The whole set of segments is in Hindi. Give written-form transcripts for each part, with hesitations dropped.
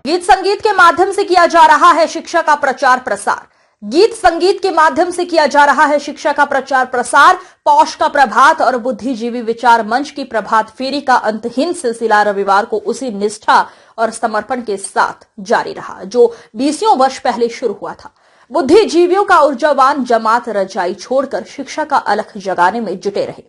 गीत संगीत के माध्यम से किया जा रहा है शिक्षा का प्रचार प्रसार। गीत संगीत के माध्यम से किया जा रहा है शिक्षा का प्रचार प्रसार। पौष का प्रभात और बुद्धिजीवी विचार मंच की प्रभात फेरी का अंतहीन सिलसिला रविवार को उसी निष्ठा और समर्पण के साथ जारी रहा जो 20 वर्ष पहले शुरू हुआ था। बुद्धिजीवियों का ऊर्जावान जमात रजाई छोड़कर शिक्षा का अलख जगाने में जुटे रहे।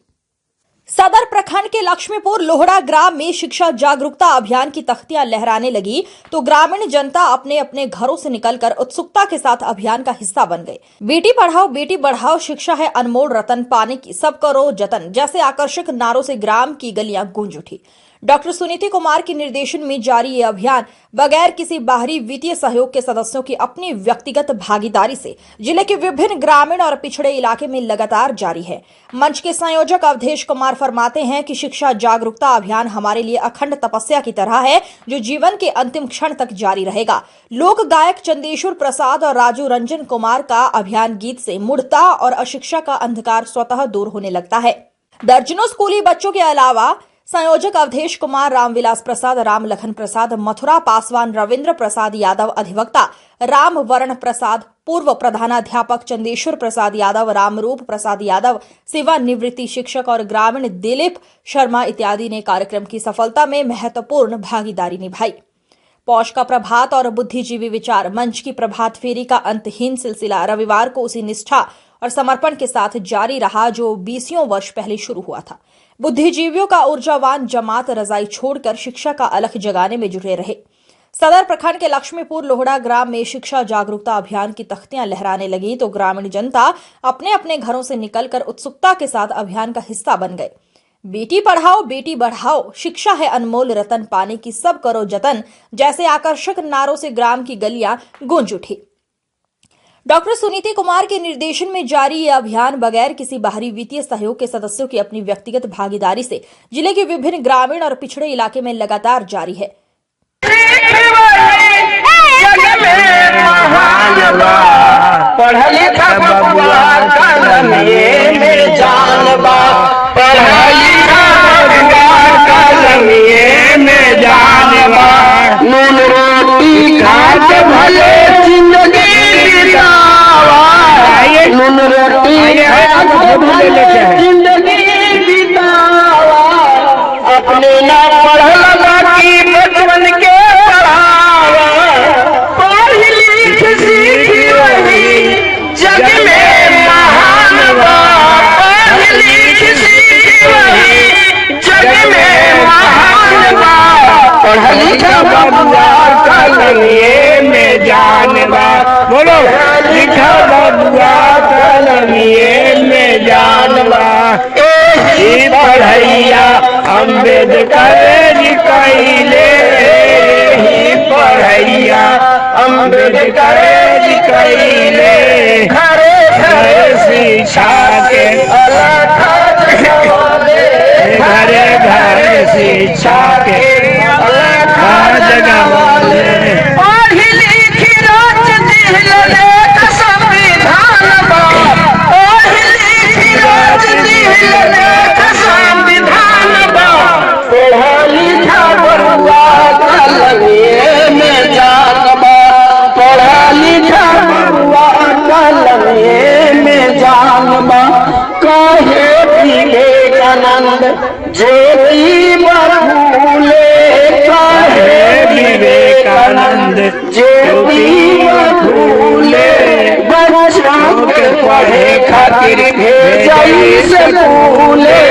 सदर प्रखंड के लक्ष्मीपुर लोहड़ा ग्राम में शिक्षा जागरूकता अभियान की तख्तियां लहराने लगी तो ग्रामीण जनता अपने अपने घरों से निकलकर उत्सुकता के साथ अभियान का हिस्सा बन गए। बेटी पढ़ाओ शिक्षा है अनमोल रतन पाने की सब करो जतन जैसे आकर्षक नारों से ग्राम की गलियां गूंज उठी। डॉक्टर सुनीति कुमार के निर्देशन में जारी ये अभियान बगैर किसी बाहरी वित्तीय सहयोग के सदस्यों की अपनी व्यक्तिगत भागीदारी से जिले के विभिन्न ग्रामीण और पिछड़े इलाके में लगातार जारी है। मंच के संयोजक अवधेश कुमार फरमाते हैं कि शिक्षा जागरूकता अभियान हमारे लिए अखंड तपस्या की तरह है जो जीवन के अंतिम क्षण तक जारी रहेगा। लोक गायक चंदेश्वर प्रसाद और राजू रंजन कुमार का अभियान गीत से मूढ़ता और अशिक्षा का अंधकार स्वतः दूर होने लगता है। दर्जनों स्कूली बच्चों के अलावा संयोजक अवधेश कुमार, रामविलास प्रसाद, राम लखन प्रसाद, मथुरा पासवान, रविंद्र प्रसाद यादव, अधिवक्ता राम वरण प्रसाद, पूर्व प्रधानाध्यापक चंदेश्वर प्रसाद यादव, रामरूप प्रसाद यादव, सेवानिवृत्ति शिक्षक और ग्रामीण दिलीप शर्मा इत्यादि ने कार्यक्रम की सफलता में महत्वपूर्ण भागीदारी निभाई। पौष का प्रभात और बुद्धिजीवी विचार मंच की प्रभात फेरी का अंतहीन सिलसिला रविवार को उसी निष्ठा और समर्पण के साथ जारी रहा जो 20 वर्ष पहले शुरू हुआ था। बुद्धिजीवियों का ऊर्जावान जमात रजाई छोड़कर शिक्षा का अलख जगाने में जुटे रहे। सदर प्रखंड के लक्ष्मीपुर लोहड़ा ग्राम में शिक्षा जागरूकता अभियान की तख्तियां लहराने लगी तो ग्रामीण जनता अपने अपने घरों से निकलकर उत्सुकता के साथ अभियान का हिस्सा बन गए। बेटी बढ़ाओ शिक्षा है अनमोल रतन पाने की सब करो जतन जैसे आकर्षक नारों से ग्राम की गलियां गूंज उठी। डॉक्टर सुनीति कुमार के निर्देशन में जारी यह अभियान बगैर किसी बाहरी वित्तीय सहयोग के सदस्यों की अपनी व्यक्तिगत भागीदारी से जिले के विभिन्न ग्रामीण और पिछड़े इलाके में लगातार जारी है। अपने ना पढ़ल बाकी बचपन के पढ़ावा पढ़ लिख सीख वही जग में महान बा पढ़ लिख सीख वही जग में महान बा पढ़ लिख बबुआ कलमिए में जान बा बोलो लिखा बबुआ कलमिए में जान बा पढ़ैया अम्बेडकर जी कैले पढ़ैया अम्बेडकर जी कैले घरे घरे शिक्षा के अलख घरे घरे शिक्षा के अलख जगवाले पढ़ लिख रोज दिल लेख संविधान बा पढ़ लिख रोज दिल लेख संविधान बा पढ़ा लिखा बबुआ कलमिए में जान बा पढ़ा लिखा बबुआ कलमिए में जान बा कहे विवेकानंद ज्योति बबूले कहे विवेकानंद ज्योति बबूले बच्चों के पढ़े खातिर भेजाई स्कूले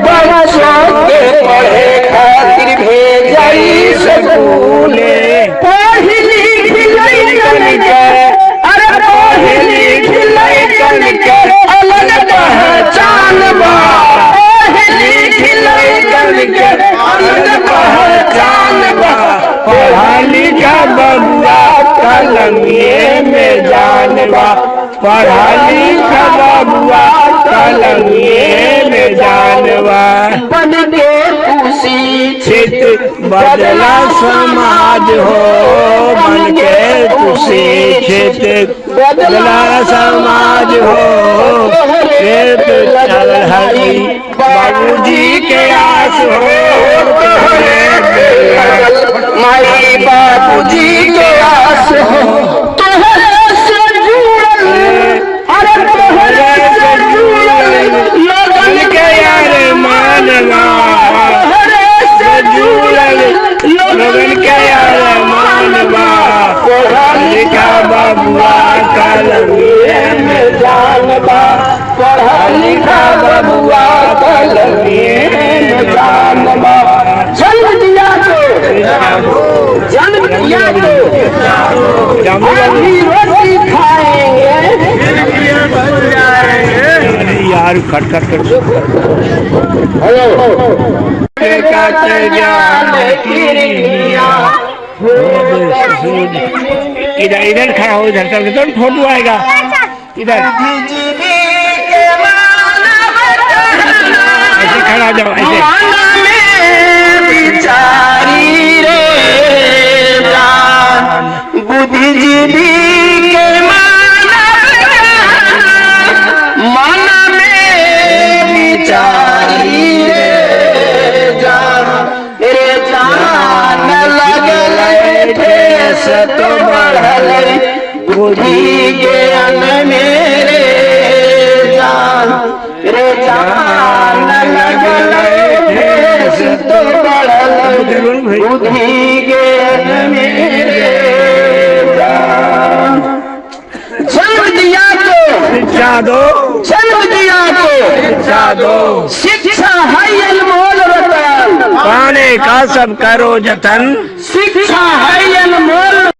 बच्चों के पढ़े खातिर भेजाई स्कूले पढ़ लिख लइकन के अरे पढ़ लिख लइकन के अलग पहचान बा पढ़ लिख लइकन के अलग पहचान बा पढ़ा लिखा बबुआ कलमिए में जान बा पढ़ा लिखा बबुआ कलमिए में जान बा बन के शिक्षित बदला समाज हो बन के शिक्षित बदला समाज हो चल हरी बाबूजी के आस हो माई बापू जी के आस हो तोहरे से जुड़ल, अरे तोहरे से जुड़ल लगन के यार मानवा, तोहरे से जुड़ल लगन के यार मानवा, पढ़ा लिखा बबुआ कलमिए में जानबा, पढ़ा लिखा बबुआ कलमिए में जानबा। जन्म दिया तो आधी रोटी खाएंगे यार खटखट कर इधर इधर खड़ा हो, इधर चल के तो फोटो आएगा इधर, ऐसे खड़ा जाओ ऐसे। बिचारी रे जान बुद्धिजीवी के मन में बिचारी रे जान लगल ठेस तो बढ़ल बुद्धि ज्ञान मेरे जान रे जान लगल ठेस तो बढ़ल बुद्धि ज्ञान मेरे जान। जन्म दिया तो शिक्षा दो, जन्म दिया तो शिक्षा दो, शिक्षा है अनमोल रतन, पाने का सब करो जतन। शिक्षा है अनमोल